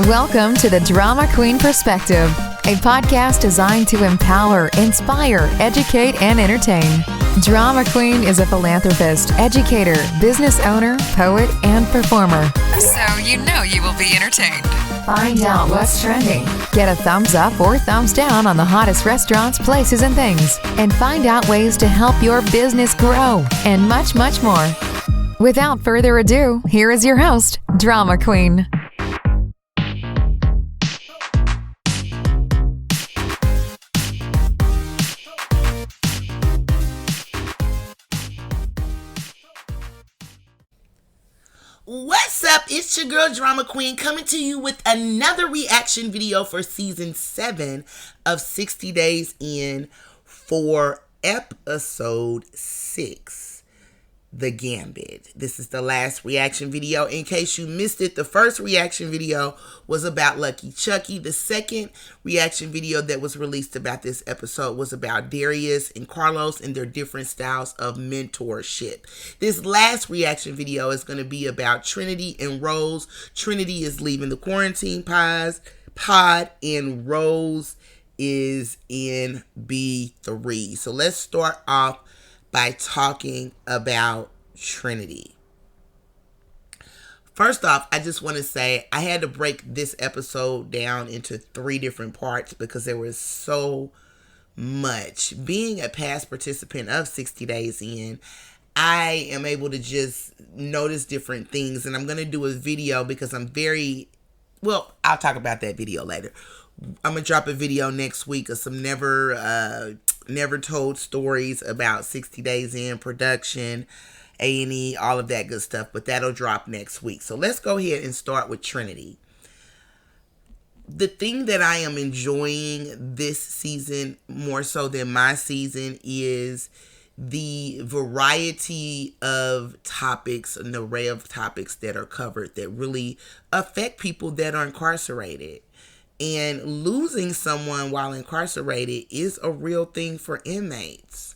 Welcome to the Drama Queen Perspective, a podcast designed to empower, inspire, educate, and entertain. Drama Queen is a philanthropist, educator, business owner, poet, and performer. So you know you will be entertained. Find out what's trending. Get a thumbs up or thumbs down on the hottest restaurants, places, and things. And find out ways to help your business grow. And much, much more. Without further ado, here is your host, Drama Queen. What's up? It's your girl Drama Queen coming to you with another reaction video for season 7 of 60 Days In for episode 6, The Gambit. This is the last reaction video. In case you missed it, the first reaction video was about Lucky Chucky. The second reaction video that was released about this episode was about Darius and Carlos and their different styles of mentorship. This last reaction video is going to be about Trinity and Rose. Trinity is leaving the quarantine pod and Rose is in B3. So let's start off by talking about Trinity. First off, I just want to say I had to break this episode down into 3 different parts because there was so much. Being a past participant of 60 Days In, I am able to just notice different things, and I'm going to do a video because I'll talk about that video later. I'm going to drop a video next week of some never told stories about 60 Days In production, A&E, all of that good stuff, but that'll drop next week. So let's go ahead and start with Trinity. The thing that I am enjoying this season more so than my season is the variety of topics, an array of topics that are covered that really affect people that are incarcerated. And losing someone while incarcerated is a real thing for inmates.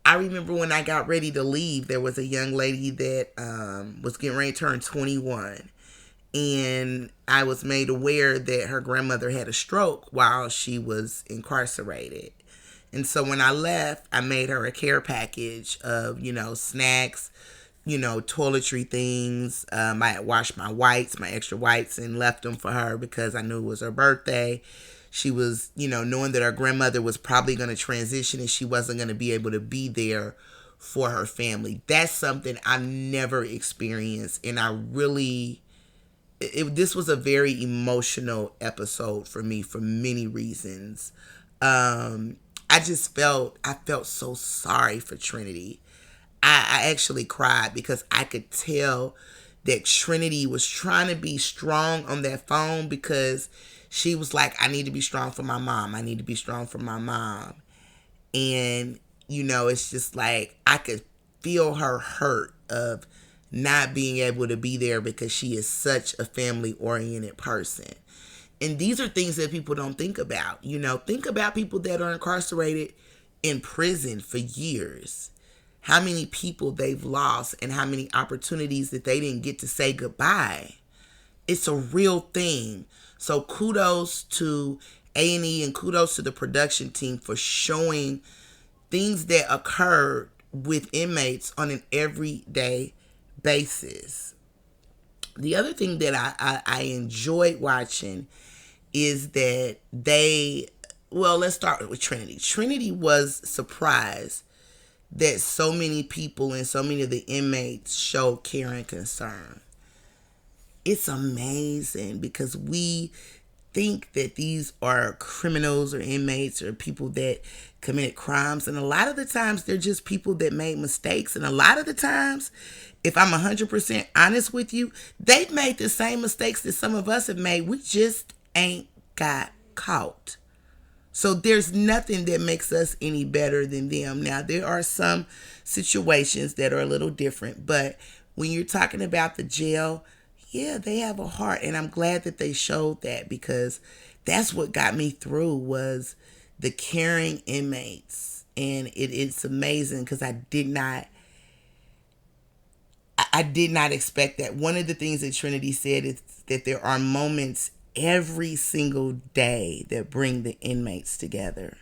I remember when I got ready to leave, there was a young lady that was getting ready to turn 21. And I was made aware that her grandmother had a stroke while she was incarcerated. And so when I left, I made her a care package of, snacks, toiletry things. I washed my extra whites, and left them for her because I knew it was her birthday. She was, knowing that her grandmother was probably going to transition and she wasn't going to be able to be there for her family. That's something I've never experienced. And this was a very emotional episode for me for many reasons. I felt so sorry for Trinity. I actually cried because I could tell that Trinity was trying to be strong on that phone because she was like, I need to be strong for my mom. I need to be strong for my mom. And, it's just like I could feel her hurt of not being able to be there because she is such a family-oriented person. And these are things that people don't think about. Think about people that are incarcerated in prison for years. How many people they've lost and how many opportunities that they didn't get to say goodbye. It's a real thing. So kudos to A&E and kudos to the production team for showing things that occurred with inmates on an everyday basis. The other thing that I enjoyed watching is that let's start with Trinity. Trinity was surprised that so many people and so many of the inmates showed care and concern. It's amazing because we think that these are criminals or inmates or people that commit crimes. And a lot of the times they're just people that made mistakes. And a lot of the times, if I'm 100% honest with you, they've made the same mistakes that some of us have made. We just ain't got caught. So there's nothing that makes us any better than them. Now, there are some situations that are a little different, but when you're talking about the jail, yeah, they have a heart, and I'm glad that they showed that because that's what got me through was the caring inmates. And it's amazing because I did not expect that. One of the things that Trinity said is that there are moments every single day that bring the inmates together.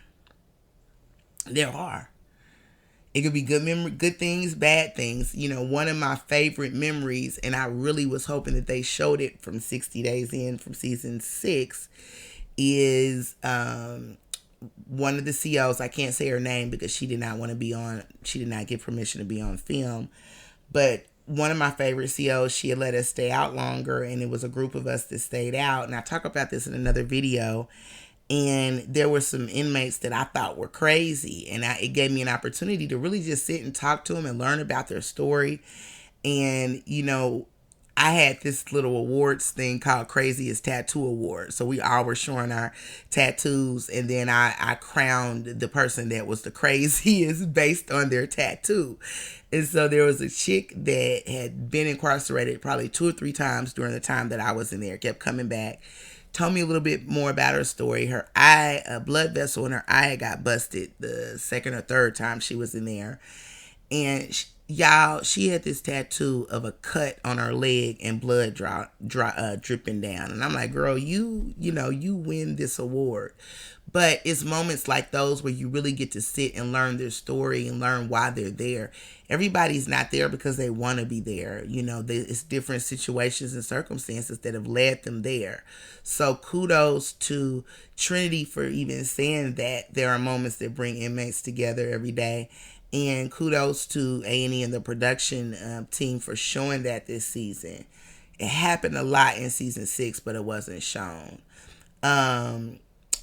There are. It could be good things, bad things. One of my favorite memories, and I really was hoping that they showed it from 60 Days In from season 6, is one of the COs. I can't say her name because she did not get permission to be on film. But one of my favorite COs, she had let us stay out longer, and it was a group of us that stayed out. And I talk about this in another video. And there were some inmates that I thought were crazy. And it gave me an opportunity to really just sit and talk to them and learn about their story. And, I had this little awards thing called Craziest Tattoo Award. So we all were showing our tattoos. And then I crowned the person that was the craziest based on their tattoo. And so there was a chick that had been incarcerated probably 2 or 3 times during the time that I was in there, kept coming back. Told me a little bit more about her story. Her eye, a blood vessel in her eye got busted the 2nd or 3rd time she was in there. And she had this tattoo of a cut on her leg and blood dripping down. And I'm like, girl, you win this award. But it's moments like those where you really get to sit and learn their story and learn why they're there. Everybody's not there because they want to be there. It's different situations and circumstances that have led them there. So kudos to Trinity for even saying that there are moments that bring inmates together every day. And kudos to A&E and the production team for showing that this season. It happened a lot in season 6, but it wasn't shown.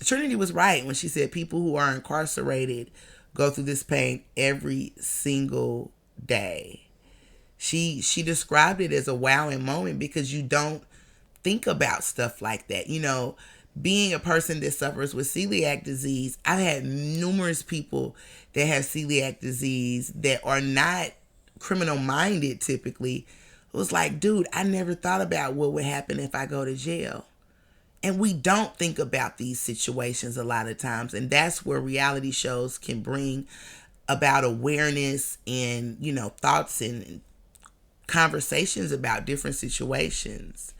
Trinity was right when she said people who are incarcerated go through this pain every single day. She described it as a wowing moment because you don't think about stuff like that. Being a person that suffers with celiac disease, I've had numerous people that have celiac disease that are not criminal minded typically. It was like, dude, I never thought about what would happen if I go to jail. And we don't think about these situations a lot of times. And that's where reality shows can bring about awareness and, thoughts and conversations about different situations.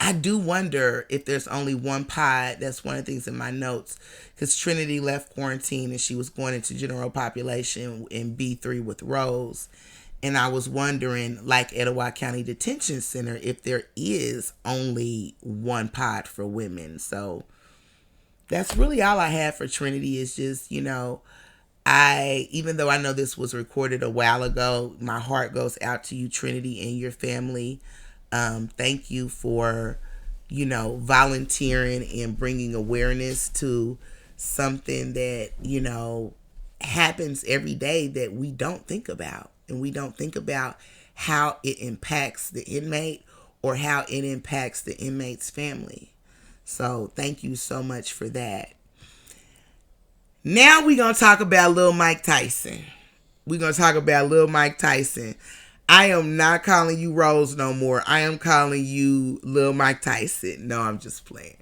I do wonder if there's only one pod. That's one of the things in my notes. Because Trinity left quarantine and she was going into general population in B3 with Rose. And I was wondering, like Etowah County Detention Center, if there is only one pod for women. So that's really all I have for Trinity is just, even though I know this was recorded a while ago, my heart goes out to you, Trinity, and your family. Thank you for, volunteering and bringing awareness to something that, happens every day that we don't think about. And we don't think about how it impacts the inmate or how it impacts the inmate's family. So thank you so much for that. Now we're going to talk about Lil Mike Tyson. I am not calling you Rose no more. I am calling you Lil Mike Tyson. No, I'm just playing.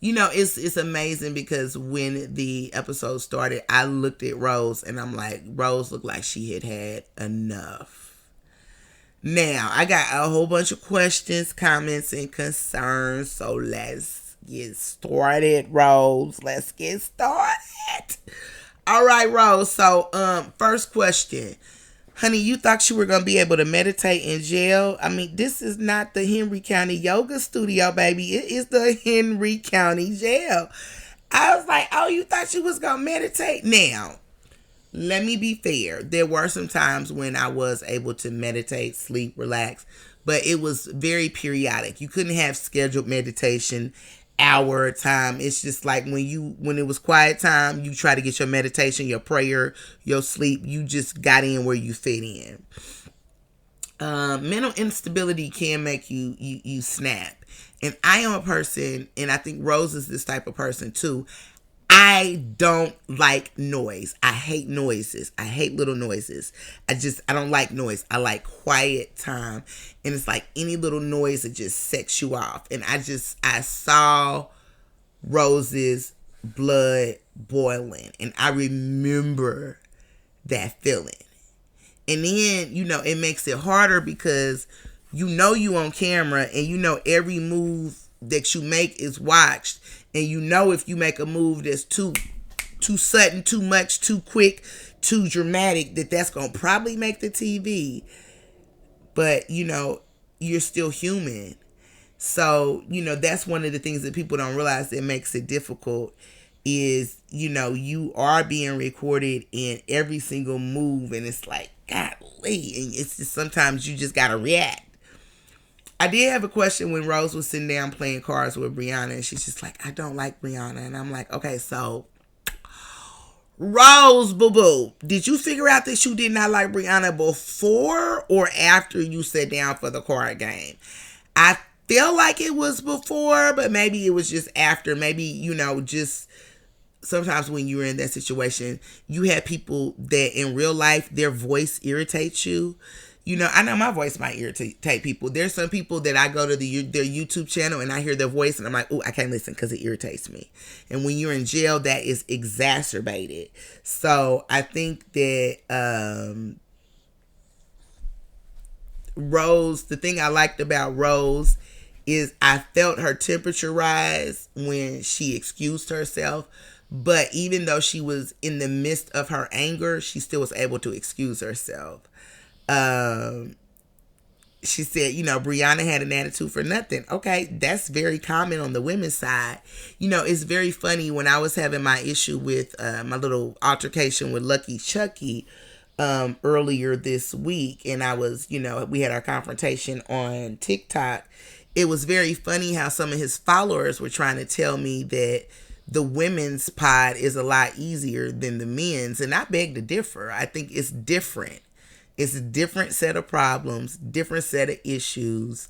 It's amazing because when the episode started, I looked at Rose and I'm like, Rose looked like she had enough. Now, I got a whole bunch of questions, comments, and concerns. So let's get started, Rose. Let's get started. All right, Rose. So, first question. Honey, you thought you were going to be able to meditate in jail? I mean, this is not the Henry County Yoga Studio, baby. It is the Henry County Jail. I was like, oh, you thought you was going to meditate? Now, let me be fair. There were some times when I was able to meditate, sleep, relax, but it was very periodic. You couldn't have scheduled meditation hour time. It's just like when it was quiet time, you try to get your meditation, your prayer, your sleep. You just got in where you fit in. Mental instability can make you snap. And I am a person, and I think Rose is this type of person too. I don't like noise. I hate noises. I hate little noises. I don't like noise. I like quiet time. And it's like any little noise that just sets you off. And I saw Rose's blood boiling. And I remember that feeling. And then, it makes it harder because You know you on camera, and you know every move that you make is watched, and you know if you make a move that's too sudden, too much, too quick, too dramatic, that's gonna probably make the TV. But you're still human. So that's one of the things that people don't realize that makes it difficult is you are being recorded in every single move, and it's like, golly, and it's just sometimes you just gotta react. I did have a question when Rose was sitting down playing cards with Brianna, and she's just like, I don't like Brianna. And I'm like, okay, so Rose, boo boo, did you figure out that you did not like Brianna before or after you sat down for the card game? I feel like it was before, but maybe it was just after. Maybe, just sometimes when you're in that situation, you have people that in real life, their voice irritates you. I know my voice might irritate people. There's some people that I go to their YouTube channel and I hear their voice and I'm like, oh, I can't listen because it irritates me. And when you're in jail, that is exacerbated. So I think that Rose, the thing I liked about Rose is I felt her temperature rise when she excused herself. But even though she was in the midst of her anger, she still was able to excuse herself. She said, Brianna had an attitude for nothing. Okay, that's very common on the women's side. It's very funny when I was having my issue with my little altercation with Lucky Chucky earlier this week, and I was, we had our confrontation on TikTok. It was very funny how some of his followers were trying to tell me that the women's pod is a lot easier than the men's, and I beg to differ. I think it's different. It's a different set of problems, different set of issues,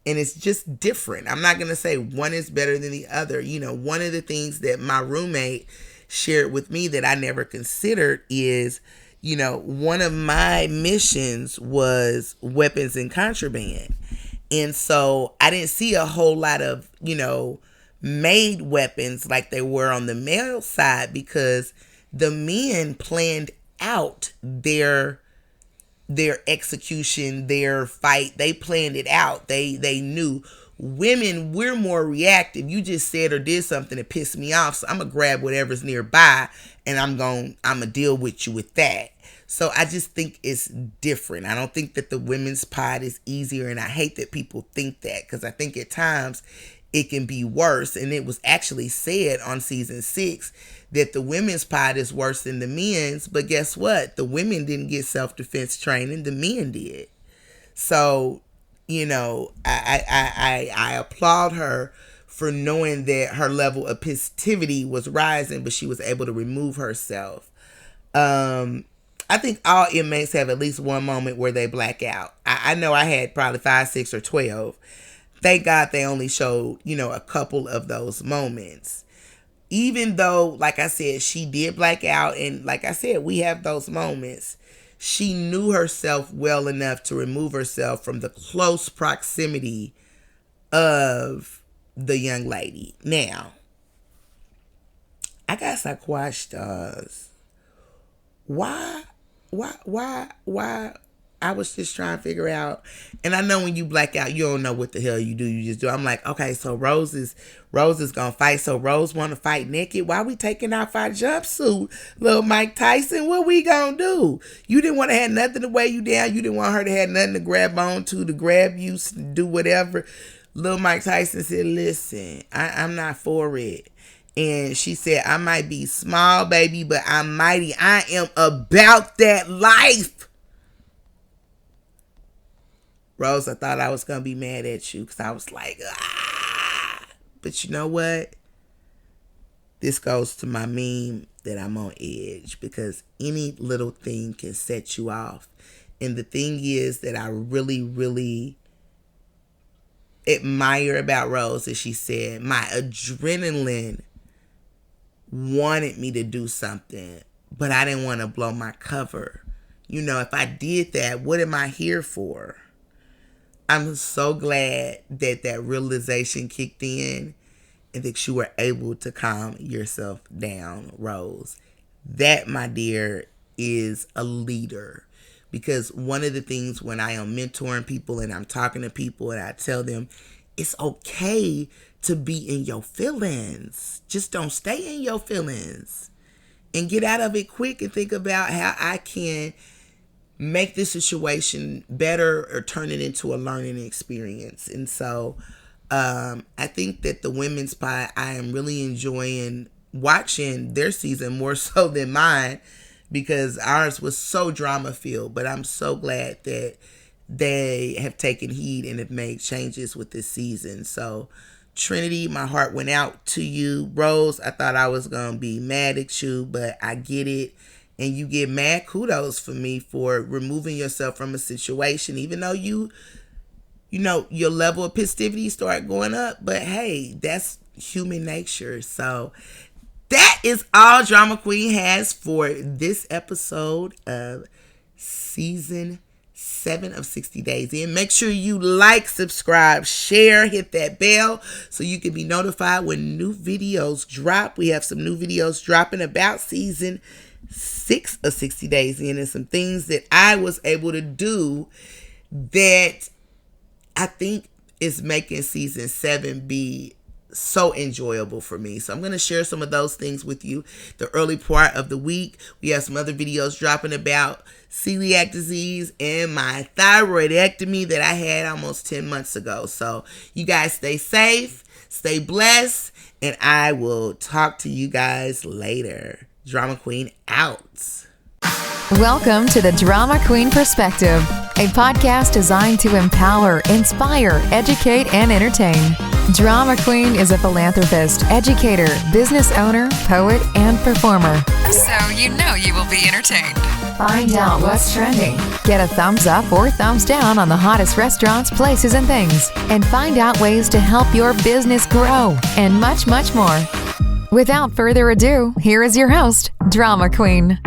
and it's just different. I'm not going to say one is better than the other. One of the things that my roommate shared with me that I never considered is, one of my missions was weapons and contraband. And so I didn't see a whole lot of, made weapons like they were on the male side because the men planned out their execution, their fight. They planned it out. They knew. Women, we're more reactive. You just said or did something that pissed me off, so I'm gonna grab whatever's nearby and I'm gonna deal with you with that. So I just think it's different. I don't think that the women's pod is easier, and I hate that people think that because I think at times it can be worse. And it was actually said on season 6 that the women's pod is worse than the men's. But guess what? The women didn't get self-defense training. The men did. So, I applaud her for knowing that her level of positivity was rising, but she was able to remove herself. I think all inmates have at least one moment where they black out. I know I had probably 5, 6, or 12. Thank God they only showed, a couple of those moments. Even though, like I said, she did black out, and like I said, we have those moments. She knew herself well enough to remove herself from the close proximity of the young lady. Now, I got some questions. Why? I was just trying to figure out, and I know when you black out, you don't know what the hell you do. You just do. I'm like, okay, so Rose is gonna fight. So Rose want to fight naked. Why we taking off our jumpsuit, little Mike Tyson? What we gonna do? You didn't want to have nothing to weigh you down. You didn't want her to have nothing to grab onto, to grab you, to do whatever. Little Mike Tyson said, listen, I'm not for it. And she said, I might be small, baby, but I'm mighty. I am about that life. Rose, I thought I was going to be mad at you because I was like, ah. But you know what? This goes to my meme that I'm on edge because any little thing can set you off. And the thing is that I really, really admire about Rose is she said, my adrenaline wanted me to do something, but I didn't want to blow my cover. If I did that, what am I here for? I'm so glad that realization kicked in and that you were able to calm yourself down, Rose. That, my dear, is a leader. Because one of the things when I am mentoring people and I'm talking to people and I tell them it's okay to be in your feelings. Just don't stay in your feelings and get out of it quick and think about how I can make this situation better or turn it into a learning experience. And so I think that the women's pod, I am really enjoying watching their season more so than mine, because ours was so drama filled. But I'm so glad that they have taken heed and have made changes with this season. So Trinity, my heart went out to you. Rose, I thought I was going to be mad at you, but I get it. And you get mad kudos for me for removing yourself from a situation, even though you know, your level of positivity start going up. But hey, that's human nature. So that is all Drama Queen has for this episode of season 7 of 60 Days In. Make sure you like, subscribe, share, hit that bell so you can be notified when new videos drop. We have some new videos dropping about season 6 of 60 Days In, and some things that I was able to do that I think is making season 7 be so enjoyable for me. So I'm going to share some of those things with you the early part of the week. We have some other videos dropping about celiac disease and my thyroidectomy that I had almost 10 months ago. So you guys stay safe, stay blessed, and I will talk to you guys later. Drama Queen out. Welcome to the Drama Queen Perspective, a podcast designed to empower, inspire, educate, and entertain. Drama Queen is a philanthropist, educator, business owner, poet, and performer. So you know you will be entertained. Find out what's trending. Get a thumbs up or thumbs down on the hottest restaurants, places, and things. And find out ways to help your business grow. And much, much more. Without further ado, here is your host, Drama Queen.